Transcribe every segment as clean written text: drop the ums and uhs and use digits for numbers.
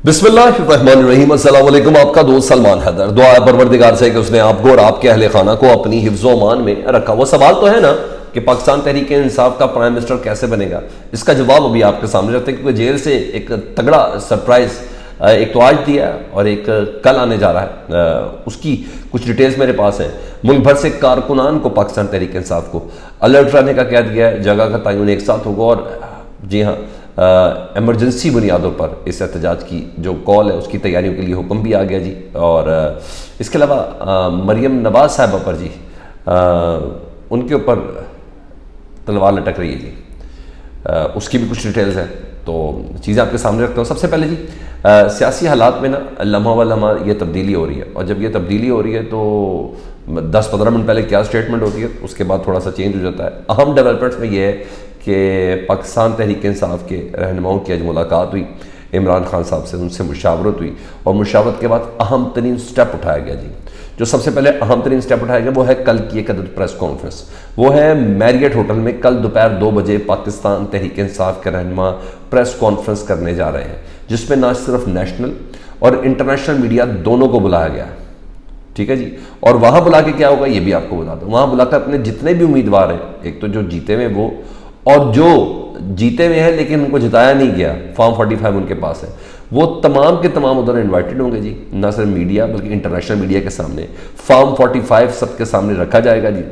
बिस्मिल्लाहिर्रहमानिर्रहीम। अस्सलाम वालेकुम। आपका दोस्त सलमान हैदर। दुआ है परवरदिगार से कि उसने आपको और आपके अहले खाना को अपनी हिफ्ज़ो अमान में रखा। वो सवाल तो है ना कि पाकिस्तान तहरीक इंसाफ का प्राइम मिनिस्टर कैसे बनेगा, इसका जवाब अभी आपके सामने रखते हैं, क्योंकि जेल से एक तगड़ा सरप्राइज एक तो आज दिया और एक कल आने जा रहा है। उसकी कुछ डिटेल्स मेरे पास हैं। मुल्क भर से कारकुनान को पाकिस्तान तहरीक इंसाफ को अलर्ट रहने का कह दिया है। जगह का तयन एक साथ होगा और जी हाँ, एमरजेंसी बुनियादों पर इस एहतजाज की जो कॉल है उसकी तैयारियों के लिए हुक्म भी आ गया जी। और इसके अलावा मरियम नवाज साहबा पर जी उनके ऊपर तलवार लटक रही है जी। उसकी भी कुछ डिटेल्स हैं, तो चीज़ें आपके सामने रखता हूँ। सबसे पहले जी सियासी हालात में ना लम्हा व लम्हा ये तब्दीली हो रही है, और जब ये तब्दीली हो रही है तो 10-15 मिनट पहले क्या स्टेटमेंट होती है, उसके बाद थोड़ा सा चेंज हो जाता है। अहम डेवलपमेंट्स में ये है कि पाकिस्तान तहरीक इंसाफ के रहनुमाओं की आज मुलाकात हुई, इमरान खान साहब से उनसे मुशावरत हुई, और मुशावरत के बाद अहम तरीन स्टेप उठाया गया जी। जो सबसे पहले अहम तरीन स्टेप उठाया गया वो है कल की एक अदद प्रेस कॉन्फ्रेंस। वो है मैरियट होटल में कल दोपहर 2 बजे पाकिस्तान तहरीक इंसाफ के रहनुमा प्रेस कॉन्फ्रेंस करने जा रहे हैं, जिसमें ना सिर्फ नेशनल और इंटरनेशनल मीडिया दोनों को बुलाया गया है। ठीक है जी। और वहाँ बुला के क्या होगा ये भी आपको बता दूँ। वहाँ बुलाकर अपने जितने भी उम्मीदवार हैं, एक तो जो जीते हुए वो, और जो जीते हुए हैं लेकिन उनको जिताया नहीं गया, फॉर्म 45 उनके पास है, वो तमाम के तमाम उधर इनवाइटेड होंगे जी। ना सिर्फ मीडिया बल्कि इंटरनेशनल मीडिया के सामने फॉर्म 45 सबके सामने रखा जाएगा जी,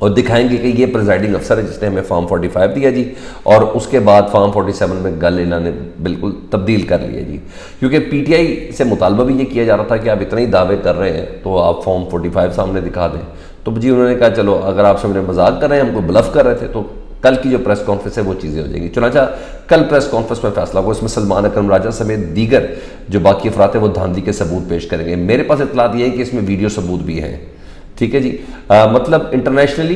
और दिखाएंगे कि ये प्रिजाइडिंग अफसर है जिसने हमें फॉर्म 45 दिया जी। और उसके बाद फॉर्म 47 में गल इन्होंने बिल्कुल तब्दील कर लिया जी, क्योंकि पीटीआई से मुतालबा भी ये किया जा रहा था कि आप इतने ही दावे कर रहे हैं तो आप फॉर्म 45 सामने दिखा दें। तो जी उन्होंने कहा चलो अगर आप सब मजाक कर रहे हैं, हमको ब्लफ कर रहे थे, तो कल की जो प्रेस कॉन्फ्रेंस है वो चीज़ें हो जाएंगी। चुनाचा कल प्रेस कॉन्फ्रेंस में फैसला होगा। इसमें सलमान अकरम राजा समेत दीगर जो बाकी अफराद हैं वो धांधली के सबूत पेश करेंगे। मेरे पास इतला दिए हैं कि इसमें वीडियो सबूत भी हैं। ठीक है जी। मतलब इंटरनेशनली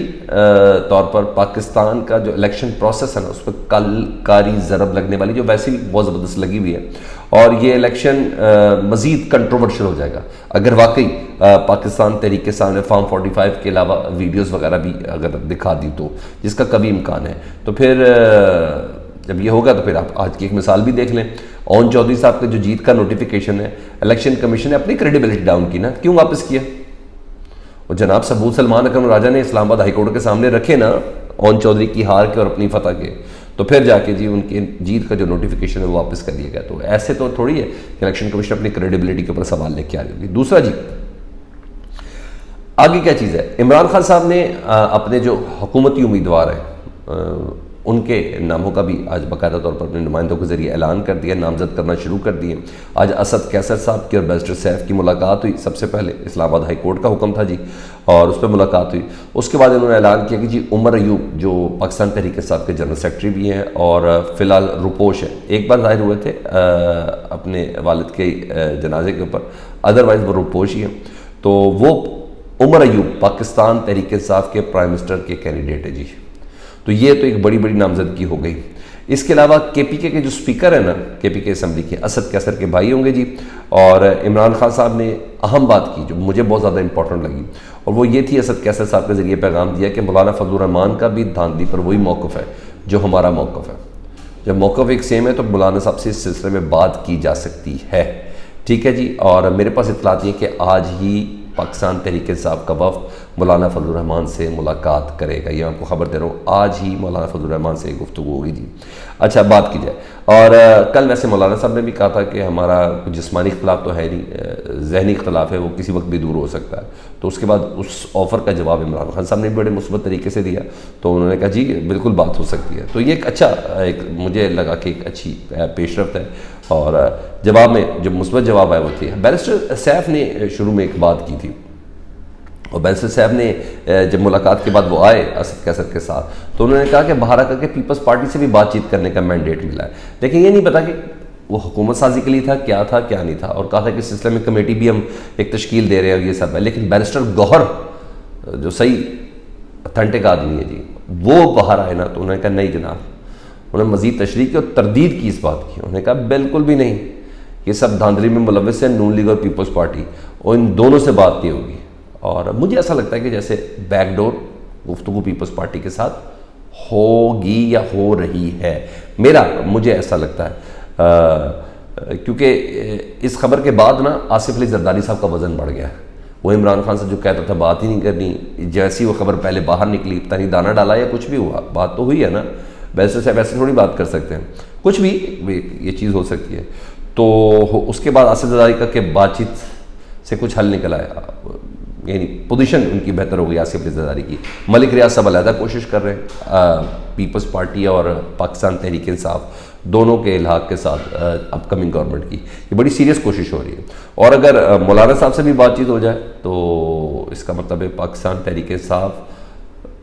तौर पर पाकिस्तान का जो इलेक्शन प्रोसेस है ना, उस पर कलकारी ज़रब लगने वाली जो वैसे भी बहुत ज़बरदस्त लगी हुई है, और ये इलेक्शन मज़ीद कंट्रोवर्शियल हो जाएगा अगर वाकई पाकिस्तान तहरीक के सामने फॉर्म 45 के अलावा वीडियोस वगैरह भी अगर दिखा दी, तो जिसका कभी इम्कान है। तो फिर जब ये होगा तो फिर आप आज की एक मिसाल भी देख लें। ओन चौधरी साहब का जो जीत का नोटिफिकेशन है, इलेक्शन कमीशन ने अपनी क्रेडिबिलिटी डाउन की ना, क्यों वापस किया? और जनाब सबूत सलमान अकरम राजा ने इस्लामाबाद हाईकोर्ट के सामने रखे ना, ओन चौधरी की हार के और अपनी फतह के, तो फिर जाके जी उनके जीत का जो नोटिफिकेशन है वो वापस कर दिया गया। तो ऐसे तो थोड़ी है कि इलेक्शन कमीशन अपनी क्रेडिबिलिटी के ऊपर सवाल लेके आ रही होगी। दूसरा जी, आगे क्या चीज़ है, इमरान खान साहब ने अपने जो हुकूमती उम्मीदवार हैं उनके नामों का भी आज बाकायदा तौर पर अपने नुमाइंदों के जरिए ऐलान कर दिया, नामजद करना शुरू कर दिए। आज असद कैसर साहब की और बैरिस्टर सैफ की मुलाकात हुई। सबसे पहले इस्लामाबाद हाई कोर्ट का हुक्म था जी, और उस पर मुलाकात हुई। उसके बाद इन्होंने ऐलान किया कि जी उमर अयूब जो पाकिस्तान तहरीक इंसाफ के जनरल सेक्रेटरी भी हैं और फ़िलहाल रुपोश है, एक बार जाहिर हुए थे अपने वालिद के जनाजे के ऊपर, अदरवाइज़ वो रुपोश ही हैं। तो वो उमर अयूब पाकिस्तान तहरीक इंसाफ के प्राइम मिनिस्टर के कैंडिडेट है जी। तो ये तो एक बड़ी बड़ी नामजदगी हो गई। इसके अलावा केपीके के जो स्पीकर है ना, केपीके असम्बली के, असद कैसर के भाई होंगे जी। और इमरान खान साहब ने अहम बात की जो मुझे बहुत ज़्यादा इंपॉर्टेंट लगी, और वो ये थी, असद कैसर साहब के ज़रिए पैगाम दिया कि मौलाना फजलुर रहमान का भी धांधली पर वही मौक़िफ़ है जो हमारा मौक़िफ़ है। जब मौक़िफ़ एक सेम है तो मौलाना साहब से इस सिलसिले में बात की जा सकती है। ठीक है जी। और मेरे पास इतलात ये कि आज ही पाकिस्तान तहरीक इंसाफ का वफ़द मौलाना फजलुर रहमान से मुलाकात करेगा। ये आपको खबर दे रहा हूँ, आज ही मौलाना फजलुर रहमान से गुफ्तगू होगी जी। अच्छा, बात की जाए, और कल वैसे मौलाना साहब ने भी कहा था कि हमारा जिस्मानी इख्तलाफ तो है नहीं, जहनी इख्तलाफ है, वो किसी वक्त भी दूर हो सकता है। तो उसके बाद उस ऑफ़र का जवाब इमरान खान साहब ने बड़े मुस्बत तरीके से दिया। तो उन्होंने कहा जी बिल्कुल बात हो सकती है। तो ये एक अच्छा, एक मुझे लगा कि एक अच्छी पेशरफ्त है, और जवाब में जो मुस्बत जवाब आया वो थी। बैरिस्टर सैफ ने शुरू में एक बात की थी, और बैरिस्टर साहब ने जब मुलाकात के बाद वो आए असद कैसर के साथ, तो उन्होंने कहा कि बाहर आकर के पीपल्स पार्टी से भी बातचीत करने का मैंडेट मिला है। लेकिन ये नहीं पता कि वो हुकूमत साजी के लिए था क्या नहीं था, और कहा था कि इस सिलसिले में कमेटी भी हम एक तश्कील दे रहे हैं, ये सब है। लेकिन बैरिस्टर गौहर जो सही अथेंटिक आदमी है जी, वो बाहर आए ना, तो उन्होंने कहा नहीं जनाब, उन्होंने मज़ीद तशरीह की और तरदीद की इस बात की। उन्होंने कहा बिल्कुल भी नहीं, ये सब धांधली में मुलव्वस है, नून लीग और पीपल्स पार्टी, और इन दोनों से बात नहीं होगी। और मुझे ऐसा लगता है कि जैसे बैकडोर गुफ्तगू पीपल्स पार्टी के साथ होगी या हो रही है, मुझे ऐसा लगता है। क्योंकि इस खबर के बाद ना आसिफ अली जरदारी साहब का वज़न बढ़ गया। वो इमरान खान से जो कहता था बात ही नहीं करनी, जैसी वो खबर पहले बाहर निकली, पता नहीं दाना डाला या कुछ भी हुआ, बात तो हुई है ना, वैसे से वैसे थोड़ी बात कर सकते हैं, कुछ भी ये चीज़ हो सकती है। तो उसके बाद आसिफ जरदारी का के बातचीत से कुछ हल निकल आया, यानी पोजीशन उनकी बेहतर हो गई आसिफ अली जरदारी की। मलिक रियाज साहब अलहदा कोशिश कर रहे हैं, पीपल्स पार्टी और पाकिस्तान तहरीक इंसाफ दोनों के इल्हाक के साथ अपकमिंग गवर्नमेंट की ये बड़ी सीरियस कोशिश हो रही है। और अगर मौलाना साहब से भी बातचीत हो जाए तो इसका मतलब है पाकिस्तान तहरीक इंसाफ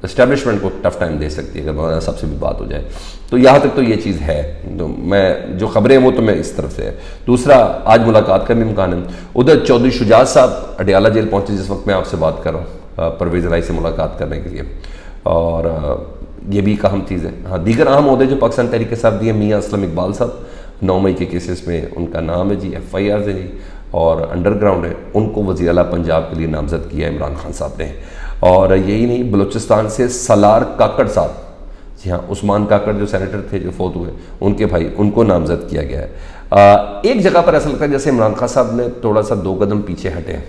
इस्टेब्लिशमेंट को टफ टाइम दे सकती है, अगर मौलाना साहब से भी बात हो जाए तो। यहाँ तक तो ये चीज़ है, तो मैं जो खबरें हैं वो तो मैं इस तरफ से है। दूसरा, आज मुलाकात का भी इम्कान है। उधर चौधरी शुजात साहब अडियाला जेल पहुँचे जिस वक्त मैं आपसे बात कर रहा हूँ, परवेज़ इलाही से मुलाकात करने के लिए, और ये भी एक अहम चीज़ है। हाँ, दीगर अहम अहदे जो पाकिस्तान तहरीक के साथ दिए, मियाँ असलम इकबाल साहब 9 मई के केसेस में उनका नाम है जी, FIR है जी, और अंडरग्राउंड है, उनको वज़ीर आला पंजाब के लिए नामज़द किया इमरान खान साहब ने। और यही नहीं, बलूचिस्तान से सलार काकड़ साहब, जी हाँ, उस्मान काकड़ जो सेनेटर थे जो फोत हुए, उनके भाई, उनको नामज़द किया गया है। एक जगह पर ऐसा लगता है जैसे इमरान खान साहब ने थोड़ा सा 2 कदम पीछे हटे हैं,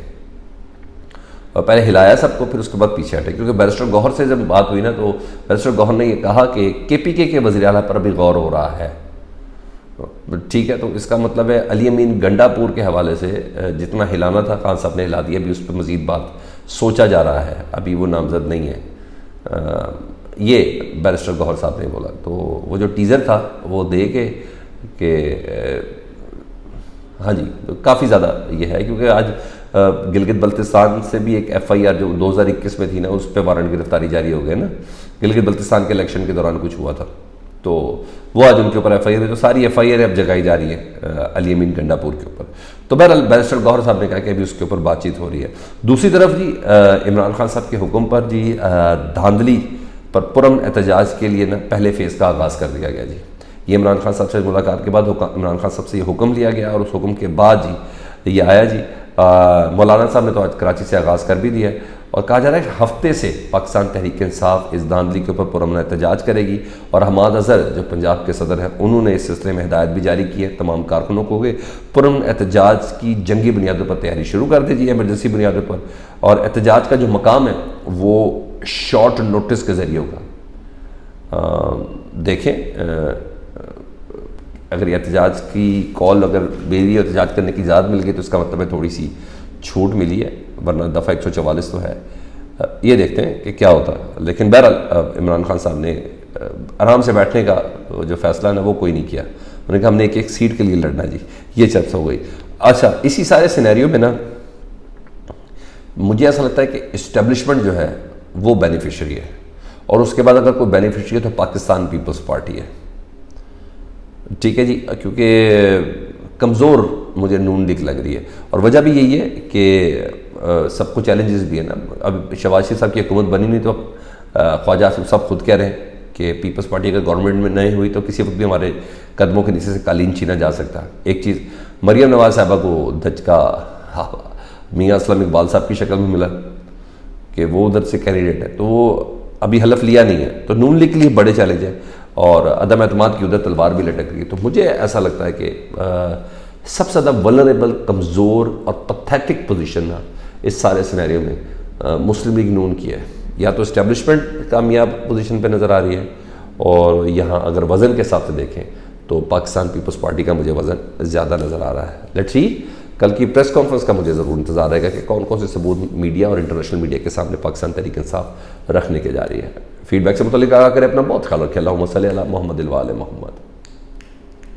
और पहले हिलाया सबको, फिर उसके बाद पीछे हटे, क्योंकि बैरिस्टर गौहर से जब बात हुई ना तो बैरिस्टर गौहर ने ये कहा कि KPK के वज़ीर आला पर भी गौर हो रहा है। ठीक है, तो इसका मतलब है अली अमीन गंडापुर के हवाले से जितना हिलाना था खान साहब ने हिला दिया, अभी उस पर मज़ीद बात सोचा जा रहा है, अभी वो नामज़द नहीं है। ये बैरिस्टर गौहर साहब ने बोला। तो वो जो टीज़र था वो दे के हाँ जी, तो काफ़ी ज़्यादा ये है, क्योंकि आज गिलगित बल्तिस्तान से भी एक FIR जो 2021 में थी ना, उस पर वारंट गिरफ्तारी जारी हो गए ना, गिलगित बल्तिस्तान के इलेक्शन के दौरान कुछ हुआ था, तो वो आज उनके ऊपर FIR है। तो सारी FIR अब जगाई जा रही है अली अमीन गंडापुर के ऊपर। तो बहरहाल बैरिस्टर गौहर साहब ने कहा कि अभी उसके ऊपर बातचीत हो रही है। दूसरी तरफ जी इमरान खान साहब के हुक्म पर जी धांधली पर पुरअमन एहतजाज के लिए ना पहले फेज़ का आगाज़ कर दिया गया जी। ये इमरान खान साहब से मुलाकात के बाद इमरान खान साहब से ये हुक्म लिया गया, और उस हुक्म के बाद जी ये आया जी। मौलाना साहब ने तो आज कराची से आगाज़ कर भी दिया है, और कहा जा रहा है कि हफ्ते से पाकिस्तान तहरीक इंसाफ इस धांधली के ऊपर पुरअमन एहतजाज करेगी। और हमाद अज़हर जो पंजाब के सदर हैं, उन्होंने इस सिलसिले में हिदायत भी जारी की है तमाम कारकुनों को कि पुरअमन एहतजाज की जंगी बुनियादों पर तैयारी शुरू कर दीजिए, एमरजेंसी बुनियादों पर, और एहतजाज का जो मकाम है वो शॉर्ट नोटिस के ज़रिए होगा। देखें, अगर एहतजाज की कॉल, अगर मेरी एहतजाज करने की इजाज़त मिल गई तो इसका मतलब है थोड़ी सी छूट मिली है, वरना दफ़ा 144 तो है। ये देखते हैं कि क्या होता है। लेकिन बहरहाल इमरान खान साहब ने आराम से बैठने का जो फैसला ना वो कोई नहीं किया, उन्होंने कहा हमने एक सीट के लिए लड़ना जी, ये चर्चा हो गई। अच्छा, इसी सारे सिनेरियो में ना मुझे ऐसा लगता है कि इस्टेब्लिशमेंट जो है वो बेनिफिशरी है, और उसके बाद अगर कोई बेनिफिशरी है तो पाकिस्तान पीपल्स पार्टी है। ठीक है जी, क्योंकि कमज़ोर मुझे नून लीग लग रही है, और वजह भी यही है कि सबको चैलेंजेस भी है ना। अब शहबाज शरीफ साहब की हुकूमत बनी नहीं तो ख्वाजा आसिफ साहब खुद कह रहे हैं कि पीपल्स पार्टी अगर गवर्नमेंट में नहीं हुई तो किसी वक्त भी हमारे कदमों के नीचे से कालीन छीना जा सकता है। एक चीज़, मरियम नवाज साहबा को धचका मियाँ असलम इकबाल साहब की शक्ल में मिला कि वो उधर से कैंडिडेट है, तो वो अभी हलफ लिया नहीं है, तो नून लीग के लिए बड़े चैलेंज है, और अदम एतमाद की उधर तलवार भी लटक रही है। तो मुझे ऐसा लगता है कि सबसे ज़्यादा वल्नरेबल, कमज़ोर और पथेटिक पोजीशन ना इस सारे सिनेरियो में मुस्लिम लीग नून की है। या तो इस्टेब्लिशमेंट कामयाब पोजीशन पे नज़र आ रही है, और यहाँ अगर वज़न के हिसाब से देखें तो पाकिस्तान पीपल्स पार्टी का मुझे वज़न ज़्यादा नज़र आ रहा है। लेट्स सी, कल की प्रेस कॉन्फ्रेंस का मुझे ज़रूर इंतज़ार रहेगा कि कौन कौन से सबूत मीडिया और इंटरनेशनल मीडिया के सामने पाकिस्तान तहरीक इंसाफ रखने के जा रही है। फीडबैक से मुतल्लिक आगा करें, अपना बहुत ख्याल रखें। अल्लाहुम्मा सल्ली अला मुहम्मद व आले मुहम्मद।